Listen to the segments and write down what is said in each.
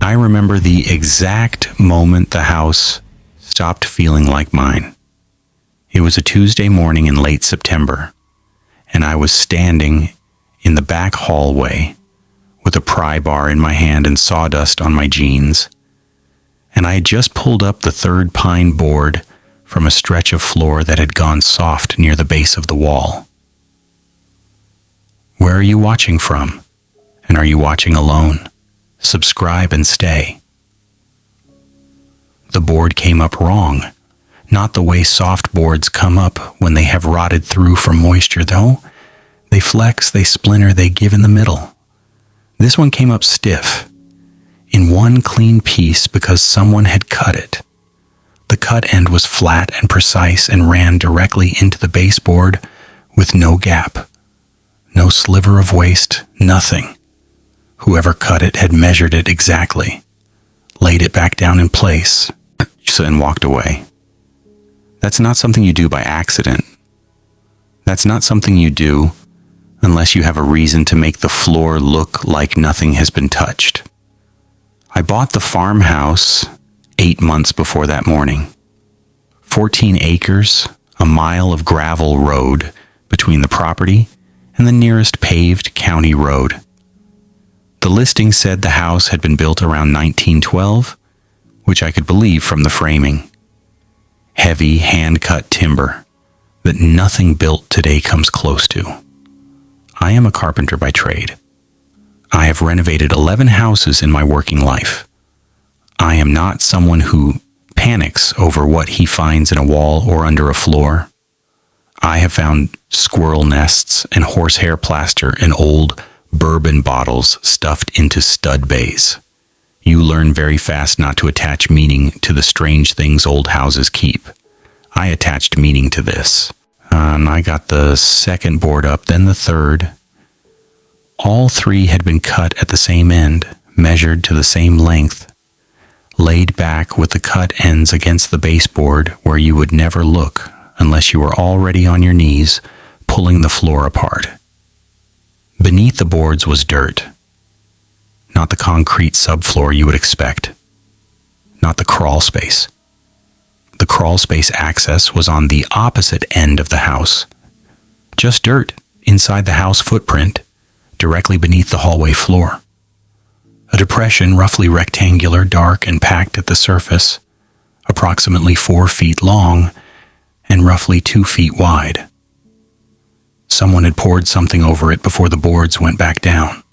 I remember the exact moment the house stopped feeling like mine. It was a Tuesday morning in late September, and I was standing in the back hallway with a pry bar in my hand and sawdust on my jeans, and I had just pulled up the third pine board from a stretch of floor that had gone soft near the base of the wall. Where are you watching from? And are you watching alone? Subscribe and stay. The board came up wrong. Not the way soft boards come up when they have rotted through from moisture, though. They flex, they splinter, they give in the middle. This one came up stiff, in one clean piece because someone had cut it. The cut end was flat and precise and ran directly into the baseboard with no gap. No sliver of waste, nothing. Whoever cut it had measured it exactly, laid it back down in place, and walked away. That's not something you do by accident. That's not something you do unless you have a reason to make the floor look like nothing has been touched. I bought the farmhouse 8 months before that morning. 14 acres, a mile of gravel road between the property and the nearest paved county road. The listing said the house had been built around 1912, which I could believe from the framing. Heavy, hand-cut timber that nothing built today comes close to. I am a carpenter by trade. I have renovated 11 houses in my working life. I am not someone who panics over what he finds in a wall or under a floor. I have found squirrel nests and horsehair plaster in old bourbon bottles stuffed into stud bays. You learn very fast not to attach meaning to the strange things old houses keep. I attached meaning to this. And I got the second board up, then the third. All three had been cut at the same end, measured to the same length, laid back with the cut ends against the baseboard where you would never look unless you were already on your knees pulling the floor apart. Beneath the boards was dirt. Not the concrete subfloor you would expect. Not the crawl space. The crawl space access was on the opposite end of the house. Just dirt inside the house footprint, directly beneath the hallway floor. A depression roughly rectangular, dark, and packed at the surface, approximately 4 feet long and roughly 2 feet wide. Someone had poured something over it before the boards went back down.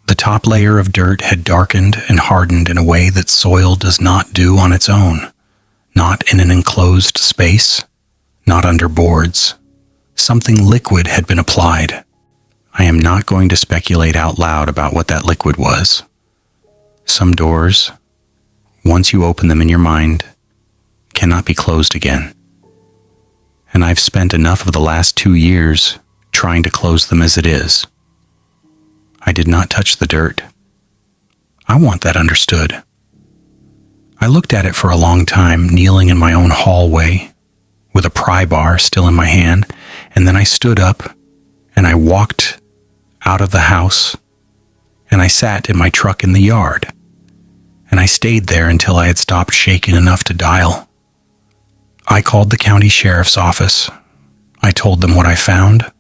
The top layer of dirt had darkened and hardened in a way that soil does not do on its own, not in an enclosed space, not under boards. Something liquid had been applied. I am not going to speculate out loud about what that liquid was. Some doors, once you open them in your mind, cannot be closed again. And I've spent enough of the last 2 years trying to close them as it is. I did not touch the dirt. I want that understood. I looked at it for a long time, kneeling in my own hallway, with a pry bar still in my hand, and then I stood up, and I walked out of the house, and I sat in my truck in the yard, and I stayed there until I had stopped shaking enough to dial. I called the county sheriff's office. I told them what I found.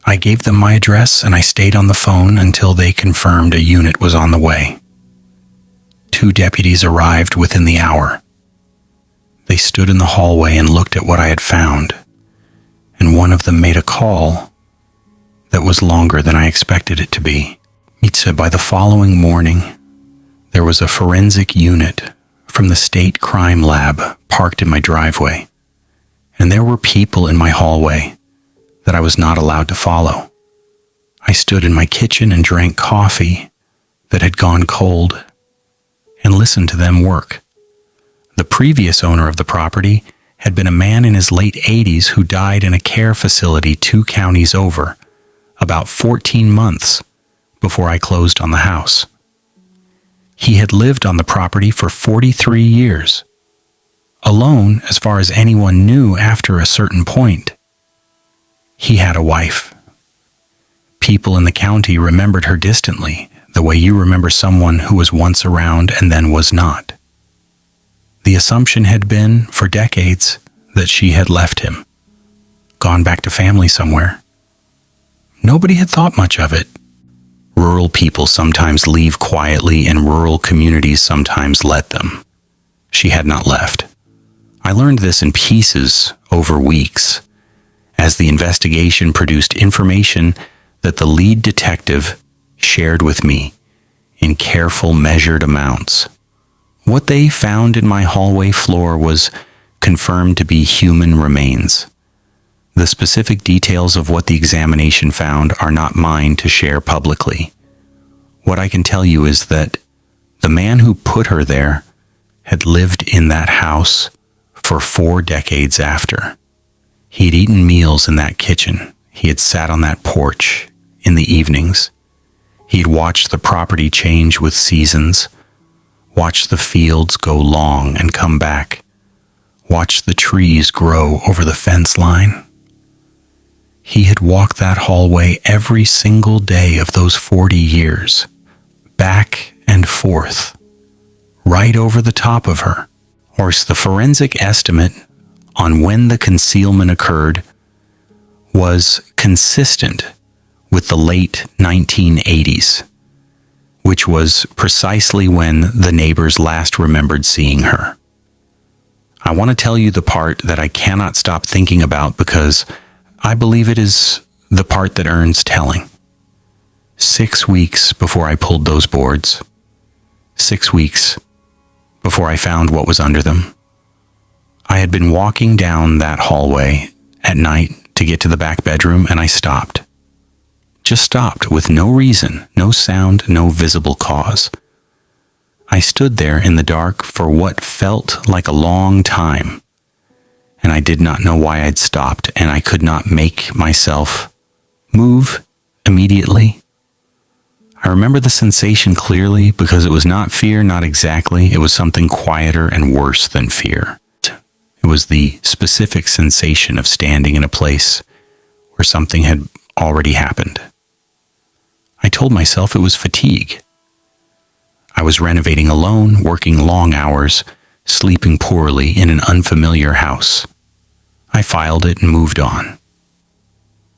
I gave them my address, and I stayed on the phone until they confirmed a unit was on the way. 2 deputies arrived within the hour. They stood in the hallway and looked at what I had found, and one of them made a call that was longer than I expected it to be. By the following morning, there was a forensic unit from the state crime lab parked in my driveway, and there were people in my hallway that I was not allowed to follow. I stood in my kitchen and drank coffee that had gone cold and listened to them work. The previous owner of the property had been a man in his late 80s who died in a care facility 2 counties over, about 14 months before I closed on the house. He had lived on the property for 43 years, alone as far as anyone knew after a certain point. He had a wife. People in the county remembered her distantly, the way you remember someone who was once around and then was not. The assumption had been, for decades, that she had left him, gone back to family somewhere. Nobody had thought much of it. Rural people sometimes leave quietly, and rural communities sometimes let them. She had not left. I learned this in pieces over weeks, as the investigation produced information that the lead detective shared with me in careful, measured amounts. What they found in my hallway floor was confirmed to be human remains. The specific details of what the examination found are not mine to share publicly. What I can tell you is that the man who put her there had lived in that house for 4 decades after. He had eaten meals in that kitchen. He had sat on that porch in the evenings. He'd watched the property change with seasons, watched the fields go long and come back, watched the trees grow over the fence line. He had walked that hallway every single day of those 40 years, back and forth, right over the top of her. Or the forensic estimate on when the concealment occurred was consistent with the late 1980s, which was precisely when the neighbors last remembered seeing her. I want to tell you the part that I cannot stop thinking about because I believe it is the part that earns telling. 6 weeks before I pulled those boards, 6 weeks before I found what was under them, I had been walking down that hallway at night to get to the back bedroom, and I stopped. Just stopped with no reason, no sound, no visible cause. I stood there in the dark for what felt like a long time, and I did not know why I'd stopped, and I could not make myself move immediately. I remember the sensation clearly because it was not fear, not exactly. It was something quieter and worse than fear. It was the specific sensation of standing in a place where something had already happened. I told myself it was fatigue. I was renovating alone, working long hours, sleeping poorly in an unfamiliar house. I filed it and moved on.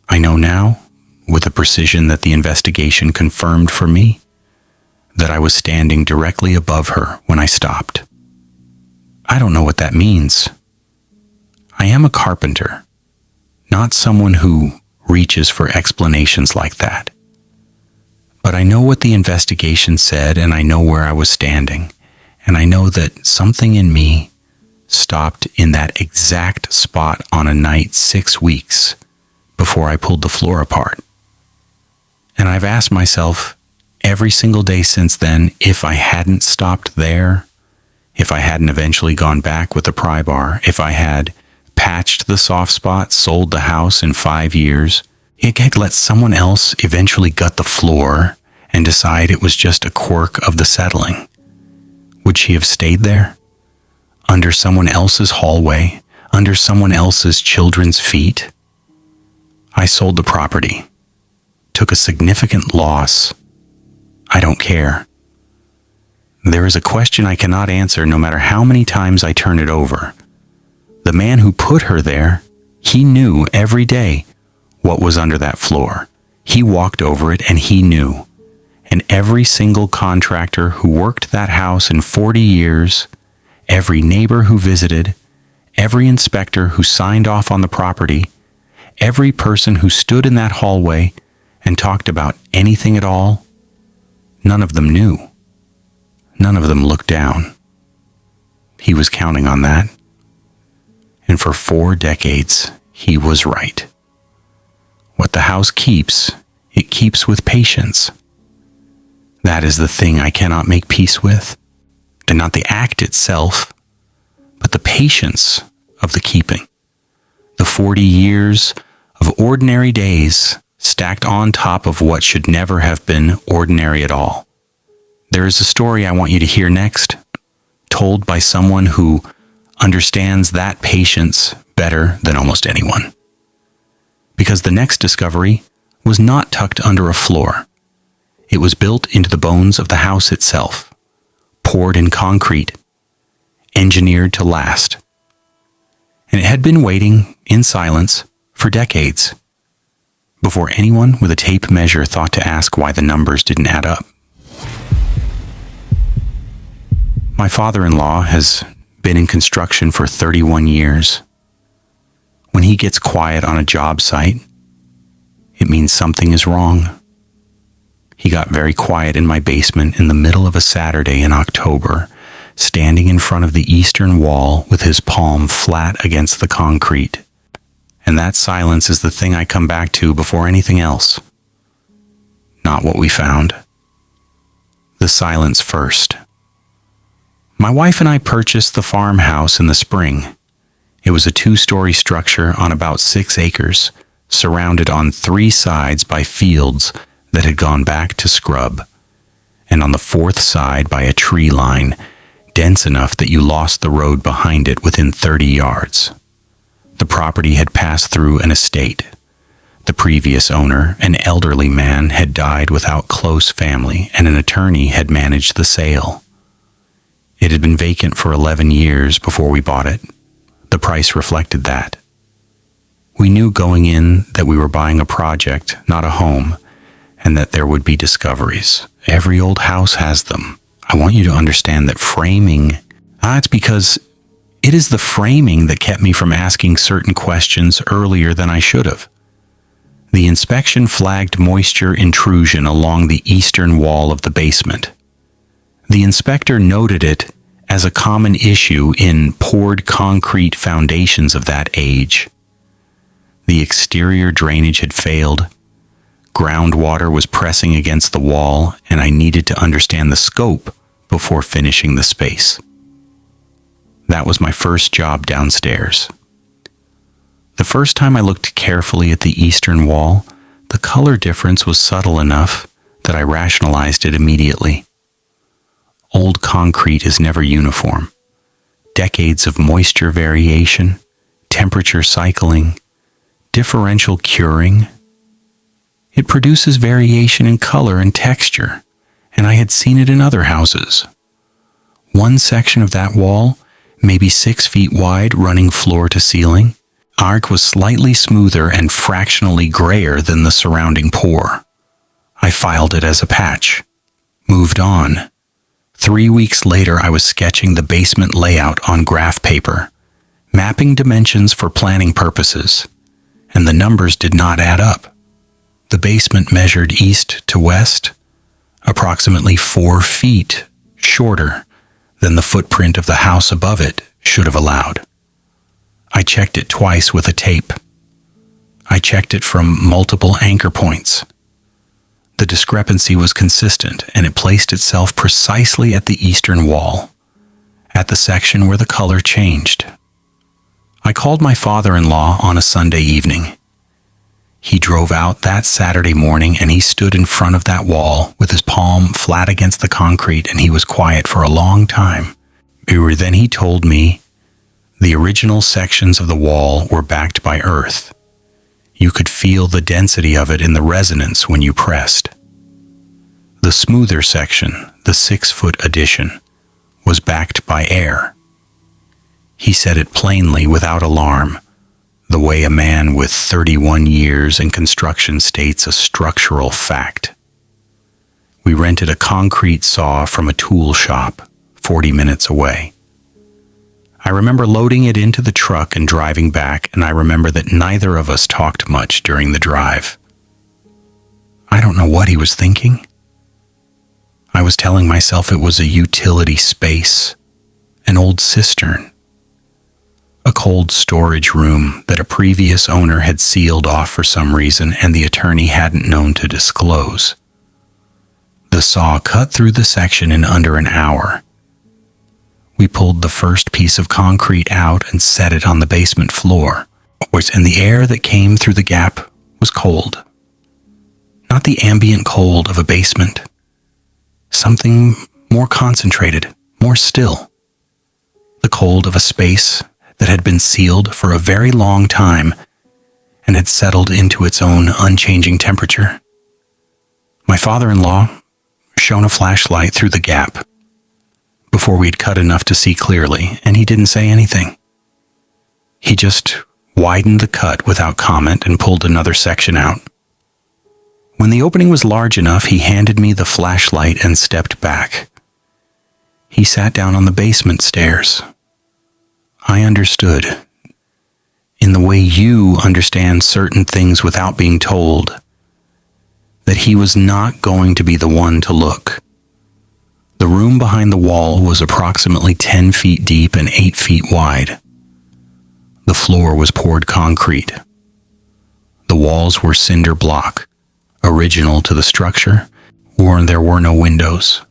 I know now, with a precision that the investigation confirmed for me, that I was standing directly above her when I stopped. I don't know what that means. I am a carpenter, not someone who reaches for explanations like that. But I know what the investigation said, and I know where I was standing, and I know that something in me stopped in that exact spot on a night 6 weeks before I pulled the floor apart. And I've asked myself every single day since then, if I hadn't stopped there, if I hadn't eventually gone back with the pry bar, if I had patched the soft spot, sold the house in 5 years, it had let someone else eventually gut the floor and decide it was just a quirk of the settling. Would she have stayed there? Under someone else's hallway? Under someone else's children's feet? I sold the property. Took a significant loss. I don't care. There is a question I cannot answer no matter how many times I turn it over. The man who put her there, he knew every day what was under that floor. He walked over it and he knew. And every single contractor who worked that house in 40 years, every neighbor who visited, every inspector who signed off on the property, every person who stood in that hallway and talked about anything at all, none of them knew. None of them looked down. He was counting on that. And for 4 decades, he was right. What the house keeps, it keeps with patience. That is the thing I cannot make peace with. And not the act itself, but the patience of the keeping. The 40 years of ordinary days stacked on top of what should never have been ordinary at all. There is a story I want you to hear next, told by someone who understands that patience better than almost anyone. Because the next discovery was not tucked under a floor. It was built into the bones of the house itself, poured in concrete, engineered to last. And it had been waiting in silence for decades before anyone with a tape measure thought to ask why the numbers didn't add up. My father-in-law has been in construction for 31 years. When he gets quiet on a job site, it means something is wrong. He got very quiet in my basement in the middle of a Saturday in October, standing in front of the eastern wall with his palm flat against the concrete. And that silence is the thing I come back to before anything else. Not what we found. The silence first. My wife and I purchased the farmhouse in the spring. It was a 2-story structure on about 6 acres, surrounded on 3 sides by fields that had gone back to scrub, and on the 4th side by a tree line, dense enough that you lost the road behind it within 30 yards. The property had passed through an estate. The previous owner, an elderly man, had died without close family, and an attorney had managed the sale. It had been vacant for 11 years before we bought it. The price reflected that. We knew going in that we were buying a project, not a home, and that there would be discoveries. Every old house has them. I want you to understand that framing, it's because it is the framing that kept me from asking certain questions earlier than I should have. The inspection flagged moisture intrusion along the eastern wall of the basement. The inspector noted it as a common issue in poured concrete foundations of that age. The exterior drainage had failed. Groundwater was pressing against the wall, and I needed to understand the scope before finishing the space. That was my first job downstairs. The first time I looked carefully at the eastern wall, the color difference was subtle enough that I rationalized it immediately. Old concrete is never uniform. Decades of moisture variation, temperature cycling, differential curing. It produces variation in color and texture, and I had seen it in other houses. One section of that wall, maybe 6 feet wide, running floor to ceiling, arc was slightly smoother and fractionally grayer than the surrounding pour. I filed it as a patch. Moved on. 3 weeks later, I was sketching the basement layout on graph paper, mapping dimensions for planning purposes, and the numbers did not add up. The basement measured east to west, approximately 4 feet shorter than the footprint of the house above it should have allowed. I checked it twice with a tape. I checked it from multiple anchor points. The discrepancy was consistent, and it placed itself precisely at the eastern wall, at the section where the color changed. I called my father-in-law on a Sunday evening. He drove out that Saturday morning, and he stood in front of that wall with his palm flat against the concrete, and he was quiet for a long time. Then he told me the original sections of the wall were backed by earth. You could feel the density of it in the resonance when you pressed. The smoother section, the 6-foot addition, was backed by air. He said it plainly without alarm, the way a man with 31 years in construction states a structural fact. We rented a concrete saw from a tool shop 40 minutes away. I remember loading it into the truck and driving back, and I remember that neither of us talked much during the drive. I don't know what he was thinking. I was telling myself it was a utility space, an old cistern, a cold storage room that a previous owner had sealed off for some reason and the attorney hadn't known to disclose. The saw cut through the section in under an hour. We pulled the first piece of concrete out and set it on the basement floor, and the air that came through the gap was cold. Not the ambient cold of a basement. Something more concentrated, more still. The cold of a space that had been sealed for a very long time and had settled into its own unchanging temperature. My father-in-law shone a flashlight through the gap before we'd cut enough to see clearly, and he didn't say anything. He just widened the cut without comment and pulled another section out. When the opening was large enough, he handed me the flashlight and stepped back. He sat down on the basement stairs. I understood, in the way you understand certain things without being told, that he was not going to be the one to look. The room behind the wall was approximately 10 feet deep and 8 feet wide. The floor was poured concrete. The walls were cinder block, original to the structure, or there were no windows.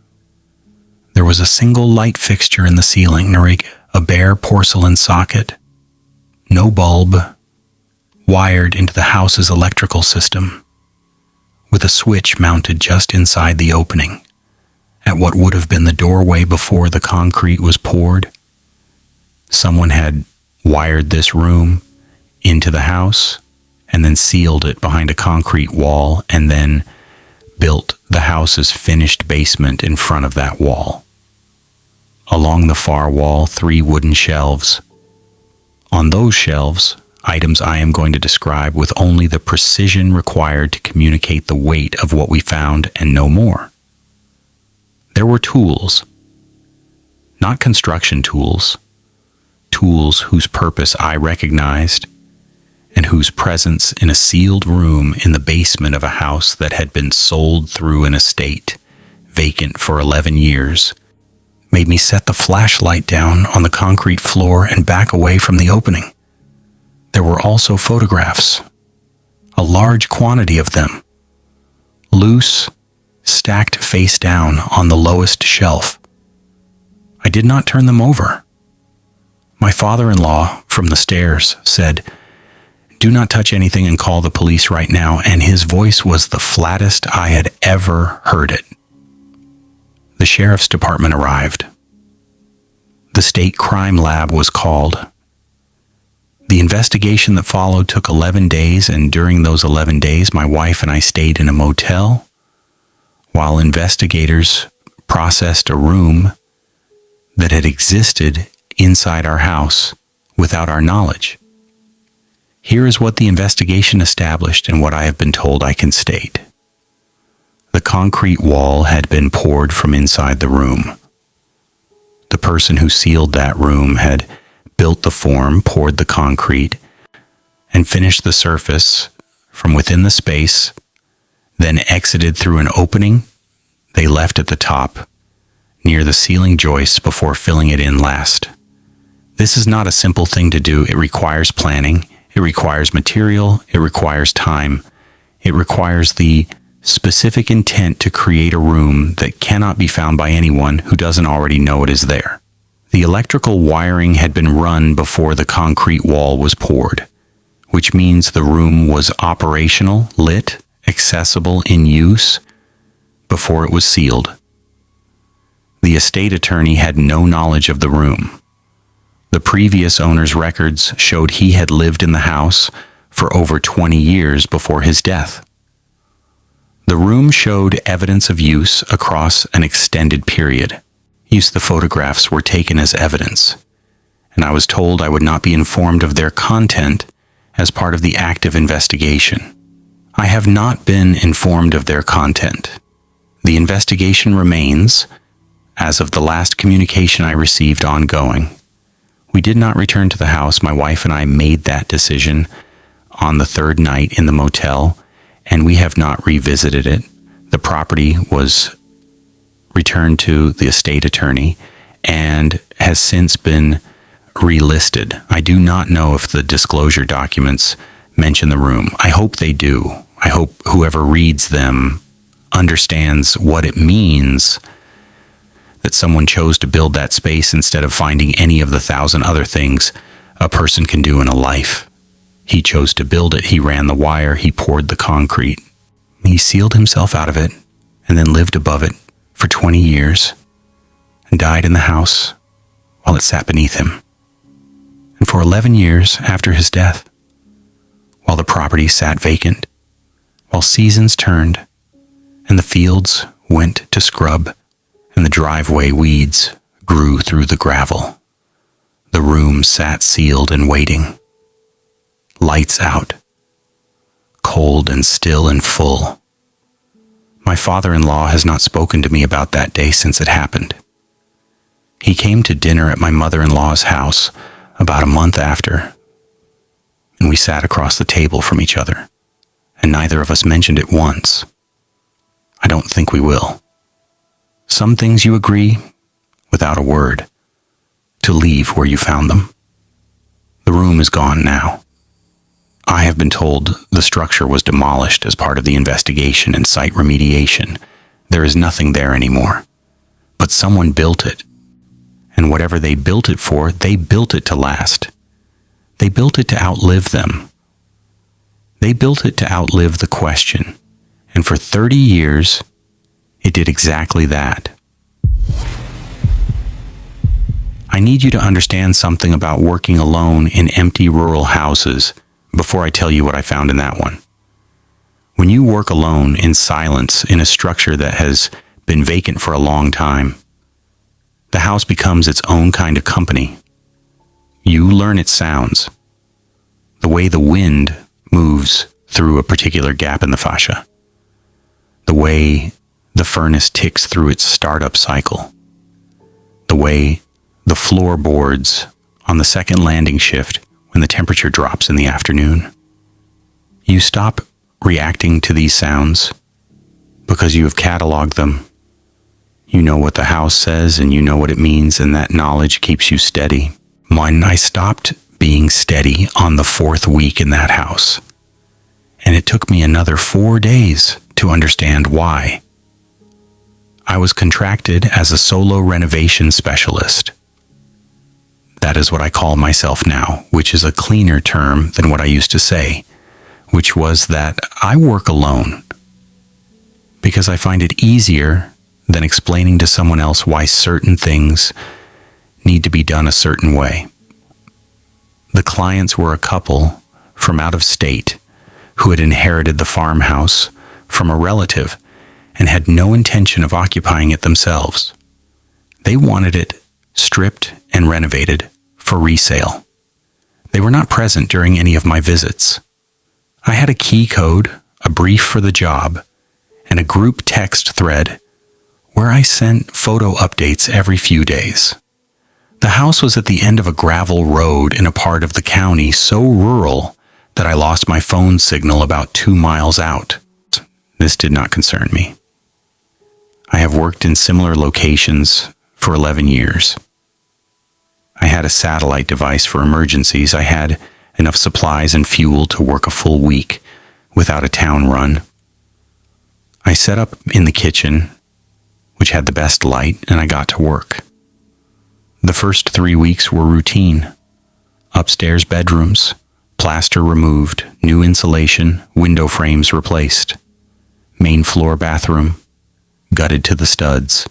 There was a single light fixture in the ceiling, a bare porcelain socket. No bulb, wired into the house's electrical system, with a switch mounted just inside the opening, at what would have been the doorway before the concrete was poured. Someone had wired this room into the house and then sealed it behind a concrete wall and then built the house's finished basement in front of that wall. Along the far wall, 3 wooden shelves. On those shelves, items I am going to describe with only the precision required to communicate the weight of what we found and no more. There were tools, not construction tools, tools whose purpose I recognized and whose presence in a sealed room in the basement of a house that had been sold through an estate, vacant for 11 years, made me set the flashlight down on the concrete floor and back away from the opening. There were also photographs, a large quantity of them, loose, stacked face down on the lowest shelf. I did not turn them over. My father-in-law from the stairs said, "Do not touch anything and call the police right now," and his voice was the flattest I had ever heard it. The sheriff's department arrived. The state crime lab was called. The investigation that followed took 11 days, and during those 11 days, my wife and I stayed in a motel while investigators processed a room that had existed inside our house without our knowledge. Here is what the investigation established and what I have been told I can state. The concrete wall had been poured from inside the room. The person who sealed that room had built the form, poured the concrete, and finished the surface from within the space, then exited through an opening they left at the top near the ceiling joists before filling it in last. This is not a simple thing to do. It requires planning. It requires material. It requires time. It requires the specific intent to create a room that cannot be found by anyone who doesn't already know it is there. The electrical wiring had been run before the concrete wall was poured, which means the room was operational, lit, accessible, in use before it was sealed. The estate attorney had no knowledge of the room. The previous owner's records showed he had lived in the house for over 20 years before his death. The room showed evidence of use across an extended period. The photographs were taken as evidence, and I was told I would not be informed of their content as part of the active investigation. I have not been informed of their content. The investigation remains, as of the last communication I received, ongoing. We did not return to the house. My wife and I made that decision on the 3rd night in the motel, and we have not revisited it. The property was returned to the estate attorney and has since been relisted. I do not know if the disclosure documents mention the room. I hope they do. I hope whoever reads them understands what it means that someone chose to build that space instead of finding any of the 1,000 other things a person can do in a life. He chose to build it. He ran the wire. He poured the concrete. He sealed himself out of it and then lived above it for 20 years and died in the house while it sat beneath him. And for 11 years after his death, while the property sat vacant, while seasons turned and the fields went to scrub, and the driveway weeds grew through the gravel. The room sat sealed and waiting. Lights out. Cold and still and full. My father-in-law has not spoken to me about that day since it happened. He came to dinner at my mother-in-law's house about a month after, and we sat across the table from each other, and neither of us mentioned it once. I don't think we will. Some things you agree, without a word, to leave where you found them. The room is gone now. I have been told the structure was demolished as part of the investigation and site remediation. There is nothing there anymore. But someone built it. And whatever they built it for, they built it to last. They built it to outlive them. They built it to outlive the question. And for 30 years, it did exactly that. I need you to understand something about working alone in empty rural houses before I tell you what I found in that one. When you work alone in silence in a structure that has been vacant for a long time, the house becomes its own kind of company. You learn its sounds, the way the wind moves through a particular gap in the fascia, the way the furnace ticks through its startup cycle, the way the floorboards on the second landing shift when the temperature drops in the afternoon. You stop reacting to these sounds because you have cataloged them. You know what the house says and you know what it means, and that knowledge keeps you steady. When I stopped being steady on the 4th week in that house, and it took me another 4 days to understand why. I was contracted as a solo renovation specialist. That is what I call myself now, which is a cleaner term than what I used to say, which was that I work alone because I find it easier than explaining to someone else why certain things need to be done a certain way. The clients were a couple from out of state who had inherited the farmhouse from a relative and had no intention of occupying it themselves. They wanted it stripped and renovated for resale. They were not present during any of my visits. I had a key code, a brief for the job, and a group text thread where I sent photo updates every few days. The house was at the end of a gravel road in a part of the county so rural that I lost my phone signal about 2 miles out. This did not concern me. I have worked in similar locations for 11 years. I had a satellite device for emergencies. I had enough supplies and fuel to work a full week without a town run. I set up in the kitchen, which had the best light, and I got to work. The first 3 weeks were routine. Upstairs bedrooms, plaster removed, new insulation, window frames replaced. Main floor bathroom, gutted to the studs.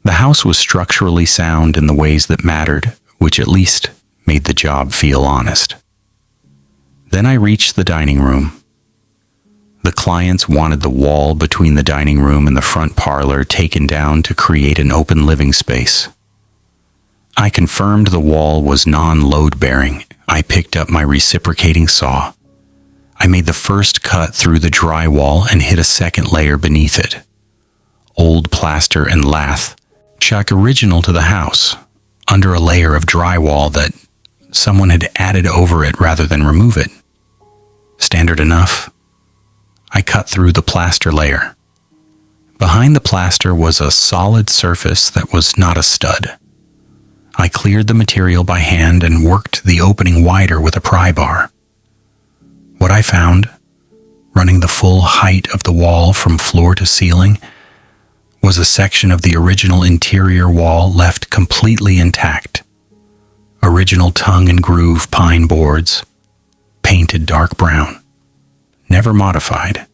The house was structurally sound in the ways that mattered, which at least made the job feel honest. Then I reached the dining room. The clients wanted the wall between the dining room and the front parlor taken down to create an open living space. I confirmed the wall was non-load bearing. I picked up my reciprocating saw. I made the first cut through the drywall and hit a second layer beneath it. Old plaster and lath, chuck original to the house, under a layer of drywall that someone had added over it rather than remove it. Standard enough. I cut through the plaster layer. Behind the plaster was a solid surface that was not a stud. I cleared the material by hand and worked the opening wider with a pry bar. What I found, running the full height of the wall from floor to ceiling, was a section of the original interior wall left completely intact. Original tongue and groove pine boards, painted dark brown, never modified.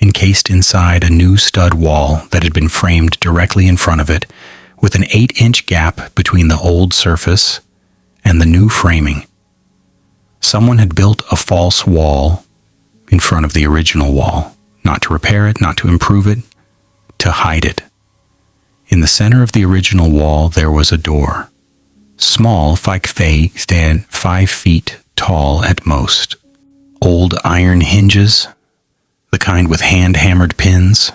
Encased inside a new stud wall that had been framed directly in front of it, with an 8-inch gap between the old surface and the new framing. Someone had built a false wall in front of the original wall, not to repair it, not to improve it, to hide it. In the center of the original wall, there was a door. Small, 5 feet tall at most. Old iron hinges, the kind with hand-hammered pins.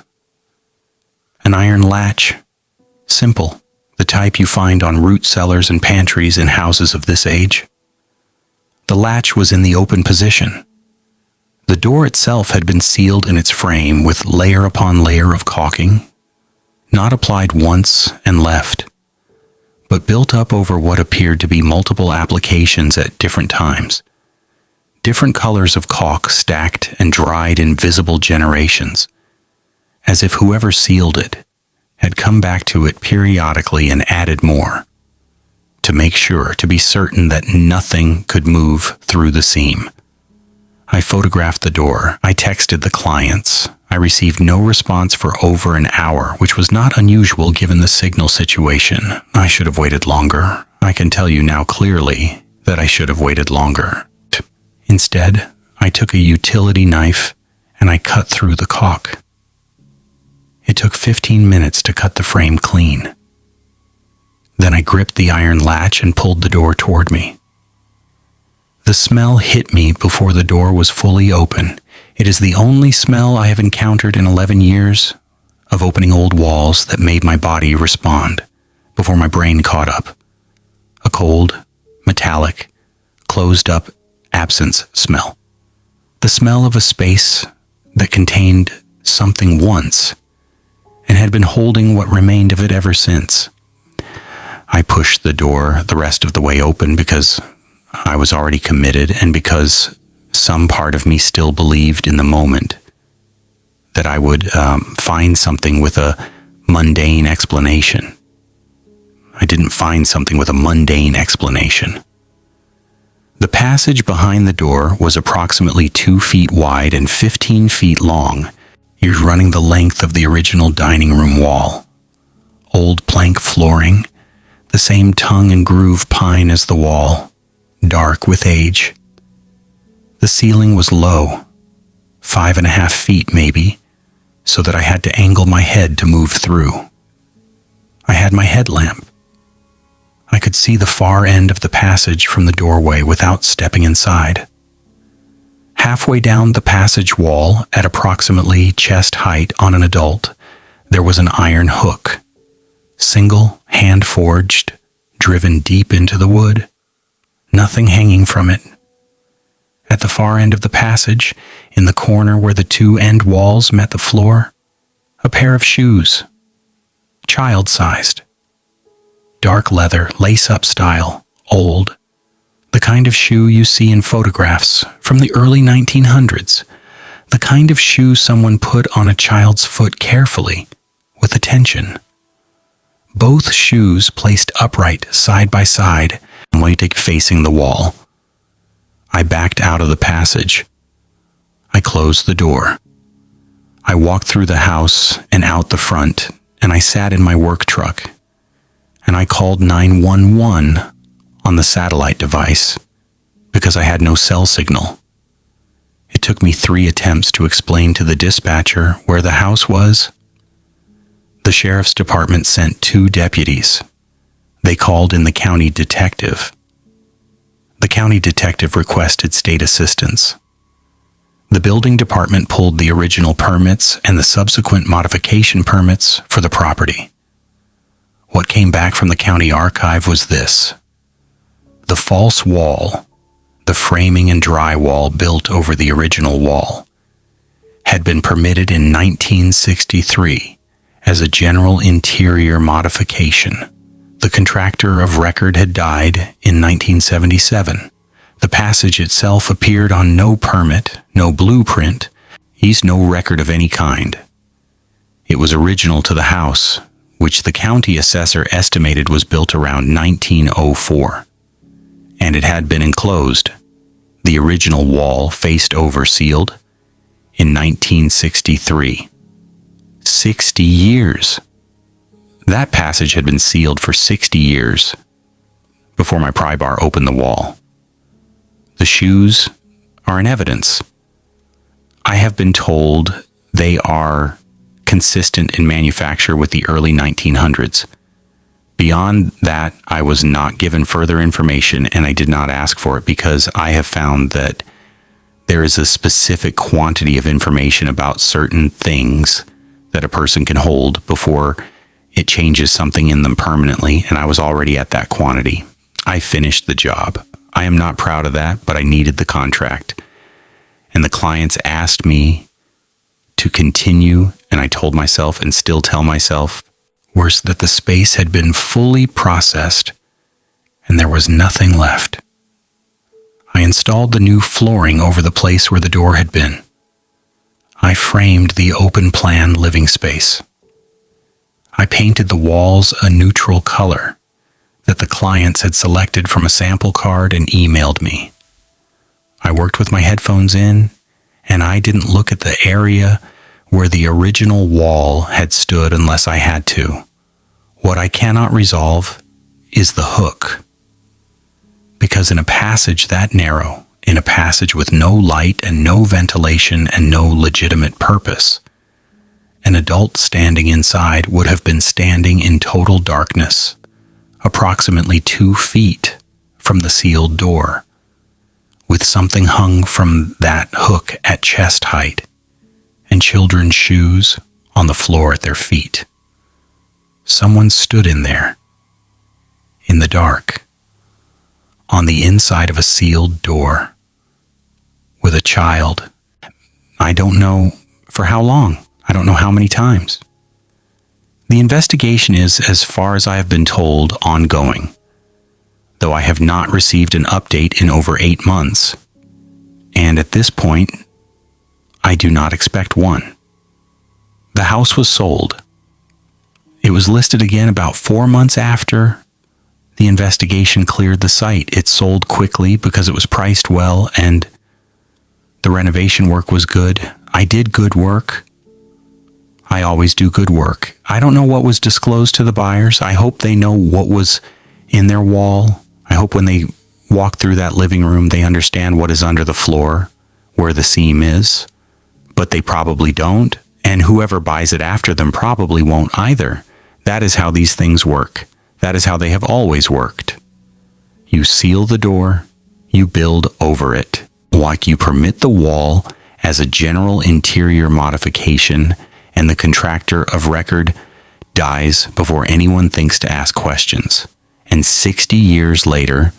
An iron latch, simple, the type you find on root cellars and pantries in houses of this age. The latch was in the open position. The door itself had been sealed in its frame with layer upon layer of caulking, not applied once and left, but built up over what appeared to be multiple applications at different times. Different colors of caulk stacked and dried in visible generations, as if whoever sealed it had come back to it periodically and added more, to make sure, to be certain that nothing could move through the seam. I photographed the door. I texted the clients. I received no response for over an hour, which was not unusual given the signal situation. I should have waited longer. I can tell you now clearly that I should have waited longer. Instead, I took a utility knife and I cut through the caulk. It took 15 minutes to cut the frame clean. Then I gripped the iron latch and pulled the door toward me. The smell hit me before the door was fully open. It is the only smell I have encountered in 11 years of opening old walls that made my body respond before my brain caught up. A cold, metallic, closed-up absence smell. The smell of a space that contained something once and had been holding what remained of it ever since. I pushed the door the rest of the way open because I was already committed and because some part of me still believed in the moment that I would find something with a mundane explanation. I didn't find something with a mundane explanation. The passage behind the door was approximately 2 feet wide and 15 feet long, running the length of the original dining room wall. Old plank flooring, the same tongue and groove pine as the wall, dark with age. The ceiling was low, 5.5 feet maybe, so that I had to angle my head to move through. I had my headlamp. I could see the far end of the passage from the doorway without stepping inside. Halfway down the passage wall, at approximately chest height on an adult, there was an iron hook, single, hand-forged, driven deep into the wood, nothing hanging from it. At the far end of the passage, in the corner where the two end walls met the floor, a pair of shoes, child-sized, dark leather, lace-up style, old, the kind of shoe you see in photographs from the early 1900s, the kind of shoe someone put on a child's foot carefully, with attention. Both shoes placed upright side by side, facing the wall. I backed out of the passage. I closed the door. I walked through the house and out the front, and I sat in my work truck, and I called 911 on the satellite device because I had no cell signal. It took me 3 attempts to explain to the dispatcher where the house was. The sheriff's department sent 2 deputies. They called in the county detective. The county detective requested state assistance. The building department pulled the original permits and the subsequent modification permits for the property. What came back from the county archive was this: the false wall, the framing and drywall built over the original wall, had been permitted in 1963 as a general interior modification. The contractor of record had died in 1977. The passage itself appeared on no permit, no blueprint, no record of any kind. It was original to the house, which the county assessor estimated was built around 1904. And it had been enclosed, the original wall faced over sealed, in 1963. 60 years. That passage had been sealed for 60 years before my pry bar opened the wall. The shoes are in evidence. I have been told they are consistent in manufacture with the early 1900s. Beyond that, I was not given further information, and I did not ask for it because I have found that there is a specific quantity of information about certain things that a person can hold before it changes something in them permanently, and I was already at that quantity. I finished the job. I am not proud of that, but I needed the contract. And the clients asked me to continue, and I told myself, and still tell myself, worse, that the space had been fully processed and there was nothing left. I installed the new flooring over the place where the door had been. I framed the open plan living space. I painted the walls a neutral color that the clients had selected from a sample card and emailed me. I worked with my headphones in, and I didn't look at the area where the original wall had stood unless I had to. What I cannot resolve is the hook. Because in a passage that narrow, in a passage with no light and no ventilation and no legitimate purpose, an adult standing inside would have been standing in total darkness, approximately 2 feet from the sealed door, with something hung from that hook at chest height, and children's shoes on the floor at their feet. Someone stood in there, in the dark, on the inside of a sealed door, with a child. I don't know for how long. I don't know how many times. The investigation is, as far as I have been told, ongoing, though I have not received an update in over 8 months. And at this point, I do not expect one. The house was sold. It was listed again about 4 months after the investigation cleared the site. It sold quickly because it was priced well and the renovation work was good. I did good work. I always do good work. I don't know what was disclosed to the buyers. I hope they know what was in their wall. I hope when they walk through that living room, they understand what is under the floor, where the seam is. But they probably don't. And whoever buys it after them probably won't either. That is how these things work. That is how they have always worked. You seal the door, you build over it. Like you permit the wall as a general interior modification, and the contractor of record dies before anyone thinks to ask questions. And 60 years later,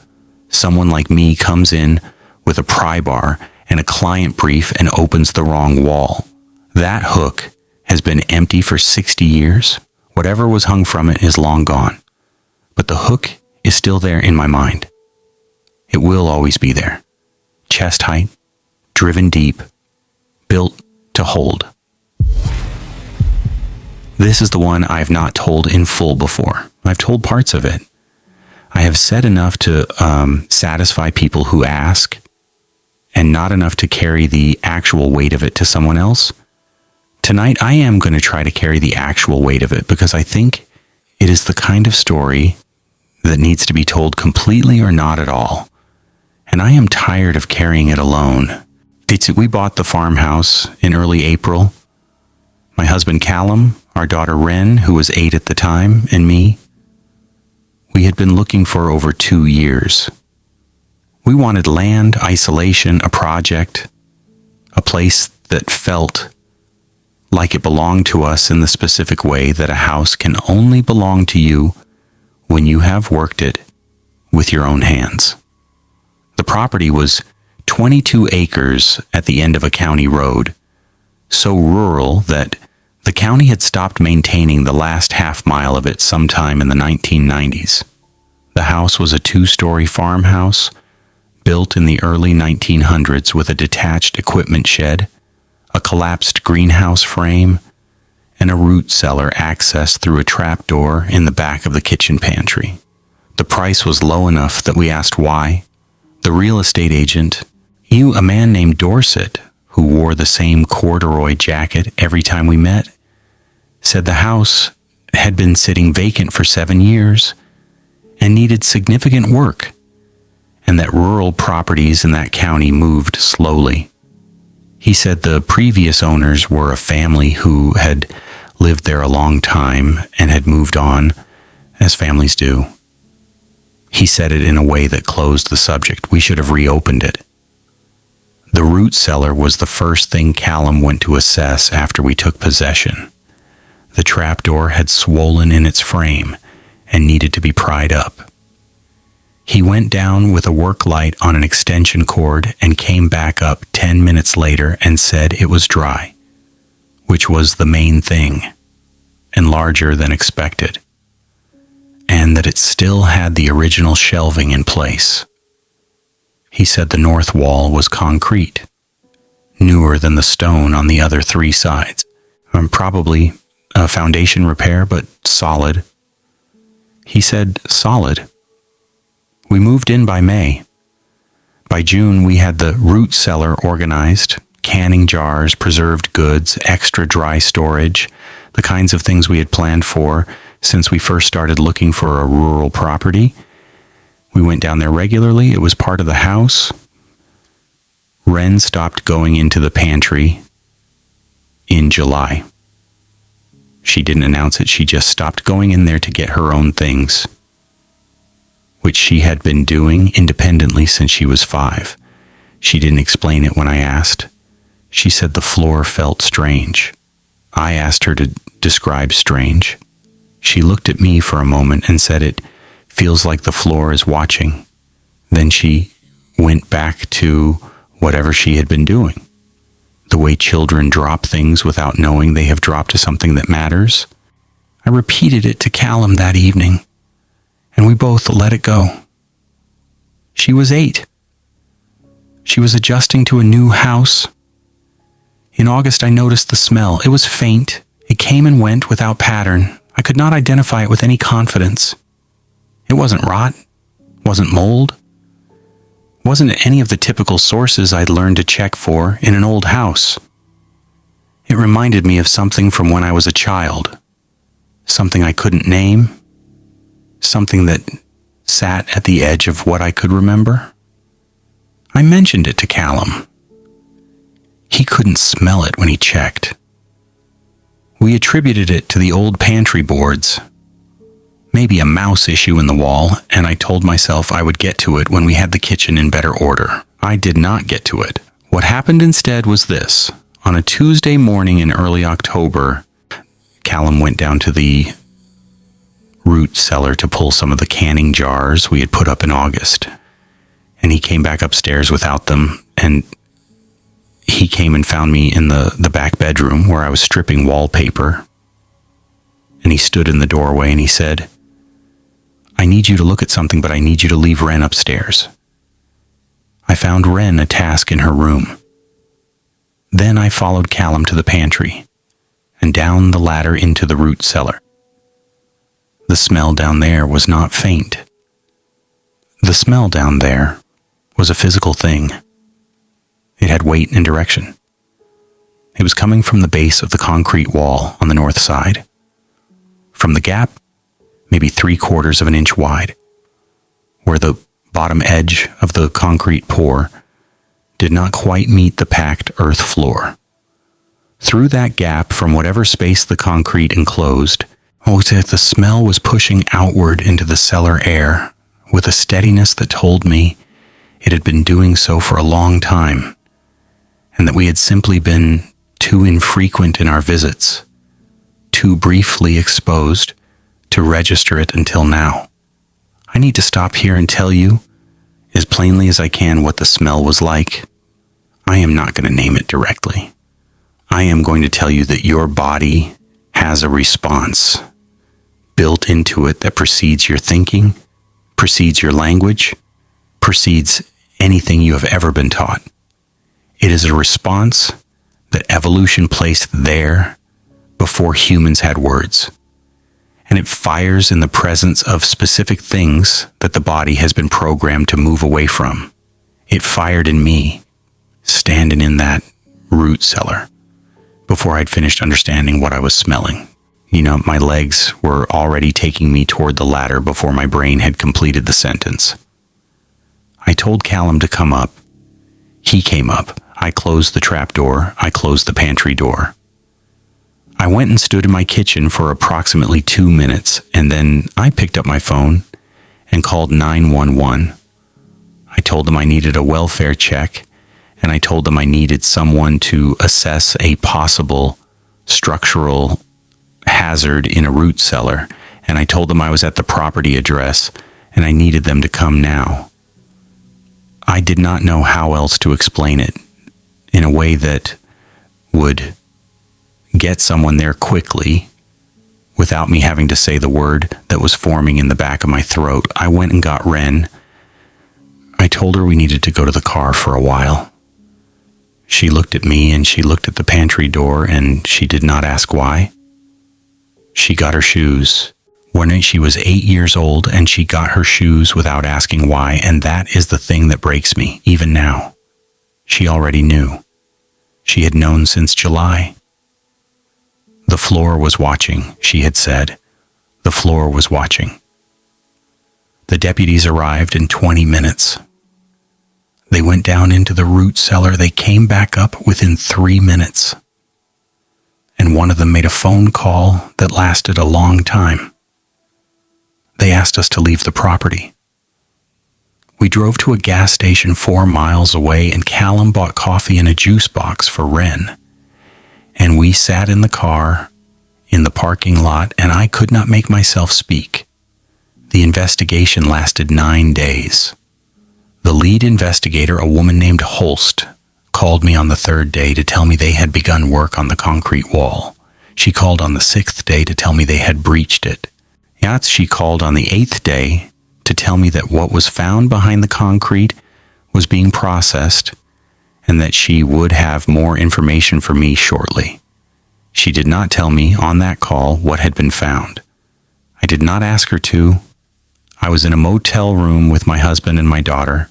someone like me comes in with a pry bar and a client brief and opens the wrong wall. That hook has been empty for 60 years. Whatever was hung from it is long gone. But the hook is still there in my mind. It will always be there. Chest height, driven deep, built to hold. This is the one I've not told in full before. I've told parts of it. I have said enough to satisfy people who ask, and not enough to carry the actual weight of it to someone else. Tonight, I am going to try to carry the actual weight of it because I think it is the kind of story that needs to be told completely or not at all. And I am tired of carrying it alone. We bought the farmhouse in early April. My husband Callum, our daughter Wren, who was 8 at the time, and me. We had been looking for over 2 years. We wanted land, isolation, a project, a place that felt like it belonged to us in the specific way that a house can only belong to you when you have worked it with your own hands. The property was 22 acres at the end of a county road, so rural that the county had stopped maintaining the last half mile of it sometime in the 1990s. The house was a 2-story farmhouse built in the early 1900s with a detached equipment shed, a collapsed greenhouse frame, and a root cellar accessed through a trap door in the back of the kitchen pantry. The price was low enough that we asked why. The real estate agent, a man named Dorset, who wore the same corduroy jacket every time we met, said the house had been sitting vacant for 7 years and needed significant work, and that rural properties in that county moved slowly. He said the previous owners were a family who had lived there a long time and had moved on, as families do. He said it in a way that closed the subject. We should have reopened it. The root cellar was the first thing Callum went to assess after we took possession. The trapdoor had swollen in its frame and needed to be pried up. He went down with a work light on an extension cord and came back up 10 minutes later and said it was dry, which was the main thing, and larger than expected, and that it still had the original shelving in place. He said the north wall was concrete, newer than the stone on the other 3 sides, probably a foundation repair, but solid. He said solid. We moved in by May. By June, we had the root cellar organized, canning jars, preserved goods, extra dry storage, the kinds of things we had planned for since we first started looking for a rural property. We went down there regularly. It was part of the house. Wren stopped going into the pantry in July. She didn't announce it. She just stopped going in there to get her own things, which she had been doing independently since she was 5. She didn't explain it when I asked. She said the floor felt strange. I asked her to describe strange. She looked at me for a moment and said it feels like the floor is watching. Then she went back to whatever she had been doing. The way children drop things without knowing they have dropped to something that matters. I repeated it to Callum that evening, and we both let it go. She was 8. She was adjusting to a new house. In August, I noticed the smell. It was faint. It came and went without pattern. I could not identify it with any confidence. It wasn't rot, wasn't mold, wasn't any of the typical sources I'd learned to check for in an old house. It reminded me of something from when I was a child, something I couldn't name, something that sat at the edge of what I could remember. I mentioned it to Callum. He couldn't smell it when he checked. We attributed it to the old pantry boards, maybe a mouse issue in the wall, and I told myself I would get to it when we had the kitchen in better order. I did not get to it. What happened instead was this. On a Tuesday morning in early October, Callum went down to the root cellar to pull some of the canning jars we had put up in August, and he came back upstairs without them, and he came and found me in the back bedroom where I was stripping wallpaper, and he stood in the doorway and he said, "I need you to look at something, but I need you to leave Wren upstairs." I found Wren a task in her room. Then I followed Callum to the pantry and down the ladder into the root cellar. The smell down there was not faint. The smell down there was a physical thing. It had weight and direction. It was coming from the base of the concrete wall on the north side. From the gap, maybe 3/4 of an inch wide, where the bottom edge of the concrete pour did not quite meet the packed earth floor. Through that gap, from whatever space the concrete enclosed, the smell was pushing outward into the cellar air with a steadiness that told me it had been doing so for a long time, and that we had simply been too infrequent in our visits, too briefly exposed to register it until now. I need to stop here and tell you, as plainly as I can, what the smell was like. I am not going to name it directly. I am going to tell you that your body has a response built into it that precedes your thinking, precedes your language, precedes anything you have ever been taught. It is a response that evolution placed there before humans had words. And it fires in the presence of specific things that the body has been programmed to move away from. It fired in me, standing in that root cellar, before I'd finished understanding what I was smelling. My legs were already taking me toward the ladder before my brain had completed the sentence. I told Callum to come up. He came up. I closed the trap door. I closed the pantry door. I went and stood in my kitchen for approximately 2 minutes, and then I picked up my phone and called 911. I told them I needed a welfare check, and I told them I needed someone to assess a possible structural hazard in a root cellar, and I told them I was at the property address and I needed them to come now. I did not know how else to explain it in a way that would get someone there quickly without me having to say the word that was forming in the back of my throat. I went and got Ren. I told her we needed to go to the car for a while. She looked at me and she looked at the pantry door and she did not ask why. She got her shoes. One night she was 8 years old and she got her shoes without asking why, and that is the thing that breaks me, even now. She already knew. She had known since July. The floor was watching, she had said. The floor was watching. The deputies arrived in 20 minutes. They went down into the root cellar. They came back up within 3 minutes. And one of them made a phone call that lasted a long time. They asked us to leave the property. We drove to a gas station 4 miles away, and Callum bought coffee in a juice box for Ren. And we sat in the car in the parking lot, and I could not make myself speak. The investigation lasted 9 days. The lead investigator, a woman named Holst, called me on the 3rd day to tell me they had begun work on the concrete wall. She called on the 6th day to tell me they had breached it. She called on the 8th day to tell me that what was found behind the concrete was being processed and that she would have more information for me shortly. She did not tell me on that call what had been found. I did not ask her to. I was in a motel room with my husband and my daughter,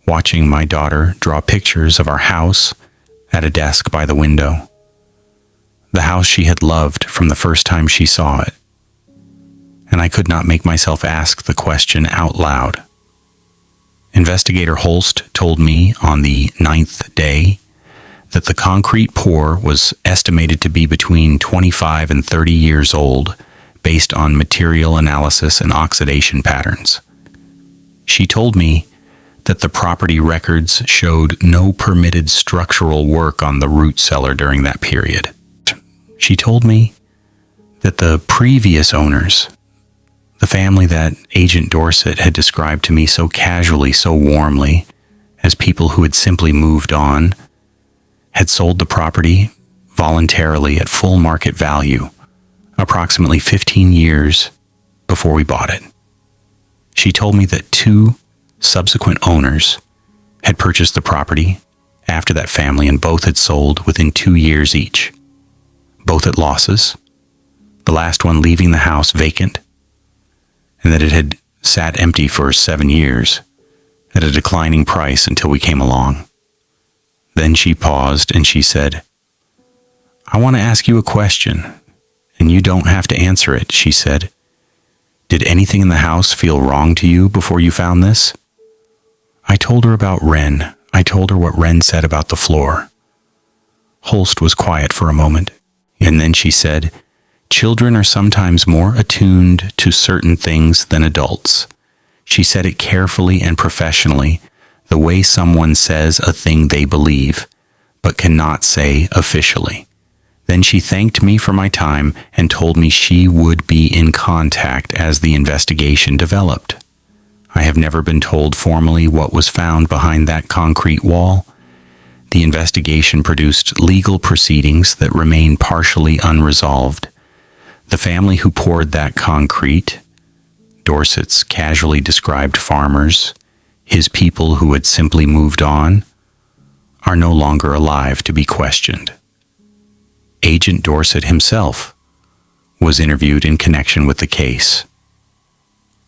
watching my daughter draw pictures of our house at a desk by the window. The house she had loved from the first time she saw it. And I could not make myself ask the question out loud. Investigator Holst told me on the 9th day that the concrete pour was estimated to be between 25 and 30 years old based on material analysis and oxidation patterns. She told me that the property records showed no permitted structural work on the root cellar during that period. She told me that the previous owners, the family that Agent Dorset had described to me so casually, so warmly, as people who had simply moved on, had sold the property voluntarily at full market value, approximately 15 years before we bought it. She told me that 2 subsequent owners had purchased the property after that family, and both had sold within 2 years each, both at losses, the last one leaving the house vacant, and that it had sat empty for 7 years at a declining price until we came along. Then she paused and she said, "I want to ask you a question, and you don't have to answer it," she said. "Did anything in the house feel wrong to you before you found this?" I told her about Ren. I told her what Ren said about the floor. Holst was quiet for a moment, and then she said, "Children are sometimes more attuned to certain things than adults." She said it carefully and professionally, the way someone says a thing they believe, but cannot say officially. Then she thanked me for my time and told me she would be in contact as the investigation developed. I have never been told formally what was found behind that concrete wall. The investigation produced legal proceedings that remain partially unresolved. The family who poured that concrete, Dorset's casually described farmers, his people who had simply moved on, are no longer alive to be questioned. Agent Dorset himself was interviewed in connection with the case.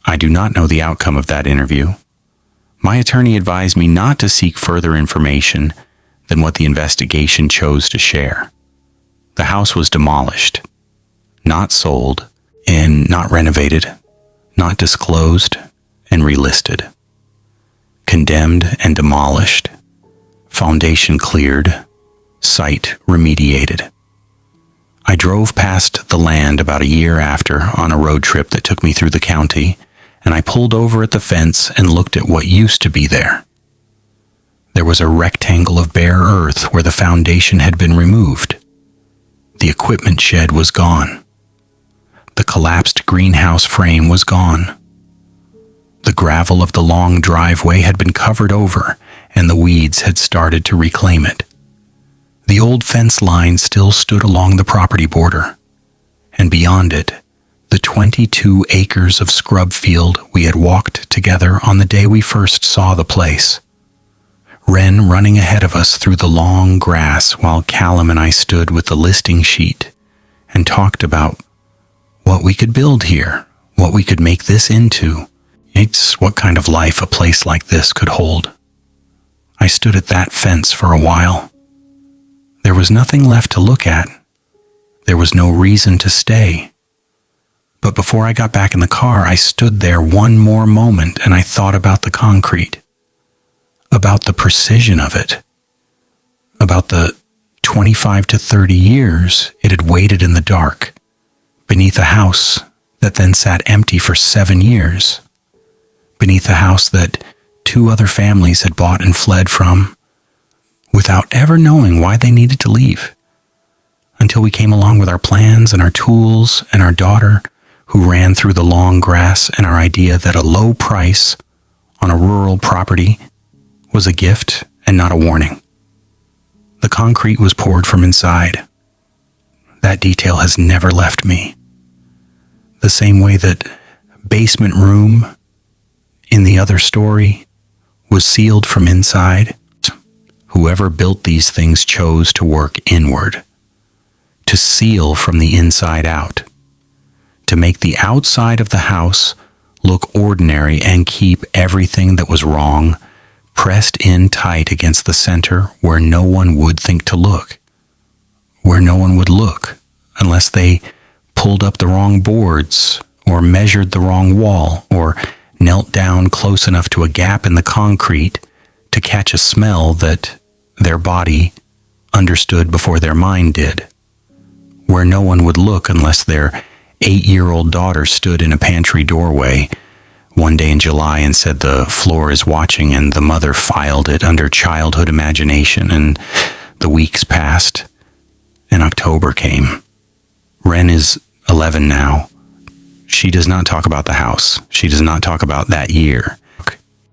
I do not know the outcome of that interview. My attorney advised me not to seek further information than what the investigation chose to share. The house was demolished, not sold, and not renovated, not disclosed and relisted. Condemned and demolished, foundation cleared, site remediated. I drove past the land about a year after on a road trip that took me through the county, and I pulled over at the fence and looked at what used to be there. There was a rectangle of bare earth where the foundation had been removed. The equipment shed was gone. The collapsed greenhouse frame was gone. The gravel of the long driveway had been covered over, and the weeds had started to reclaim it. The old fence line still stood along the property border, and beyond it, the 22 acres of scrub field we had walked together on the day we first saw the place. Wren running ahead of us through the long grass while Callum and I stood with the listing sheet and talked about what we could build here, what we could make this into. It's what kind of life a place like this could hold. I stood at that fence for a while. There was nothing left to look at. There was no reason to stay. But before I got back in the car, I stood there one more moment and I thought about the concrete, about the precision of it, about the 25 to 30 years it had waited in the dark, beneath a house that then sat empty for 7 years, beneath a house that 2 other families had bought and fled from, without ever knowing why they needed to leave, until we came along with our plans and our tools and our daughter, who ran through the long grass, and our idea that a low price on a rural property was a gift and not a warning. The concrete was poured from inside. That detail has never left me. The same way that basement room in the other story was sealed from inside. Whoever built these things chose to work inward, to seal from the inside out, to make the outside of the house look ordinary and keep everything that was wrong pressed in tight against the center where no one would think to look, where no one would look unless they pulled up the wrong boards or measured the wrong wall or knelt down close enough to a gap in the concrete to catch a smell that their body understood before their mind did, where no one would look unless their 8-year-old daughter stood in a pantry doorway one day in July and said the floor is watching, and the mother filed it under childhood imagination, and the weeks passed and October came. Wren is 11 now. She does not talk about the house. She does not talk about that year.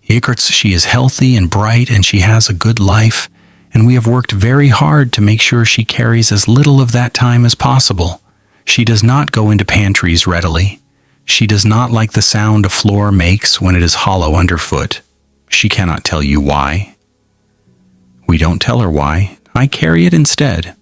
She is healthy and bright, and she has a good life, and we have worked very hard to make sure she carries as little of that time as possible. She does not go into pantries readily. She does not like the sound a floor makes when it is hollow underfoot. She cannot tell you why. We don't tell her why. I carry it instead.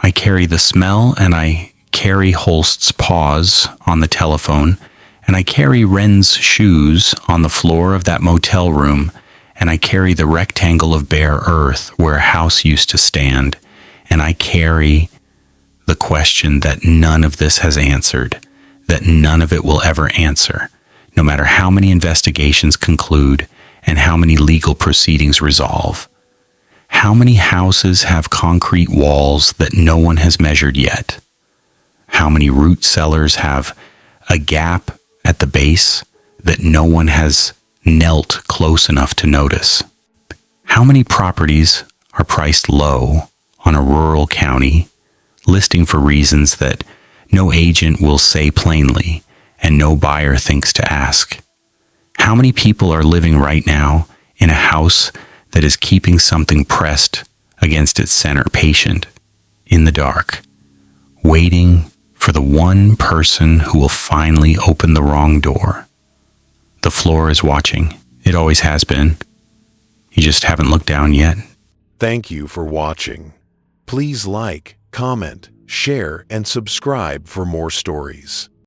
I carry the smell, and I carry Holst's paws on the telephone, and I carry Wren's shoes on the floor of that motel room, and I carry the rectangle of bare earth where a house used to stand, and I carry the question that none of this has answered, that none of it will ever answer, no matter how many investigations conclude and how many legal proceedings resolve. How many houses have concrete walls that no one has measured yet? How many root cellars have a gap at the base that no one has knelt close enough to notice? How many properties are priced low on a rural county, listing for reasons that no agent will say plainly and no buyer thinks to ask? How many people are living right now in a house that is keeping something pressed against its center, patient, in the dark, waiting for the one person who will finally open the wrong door? The floor is watching. It always has been. You just haven't looked down yet. Thank you for watching. Please like, comment, share, and subscribe for more stories.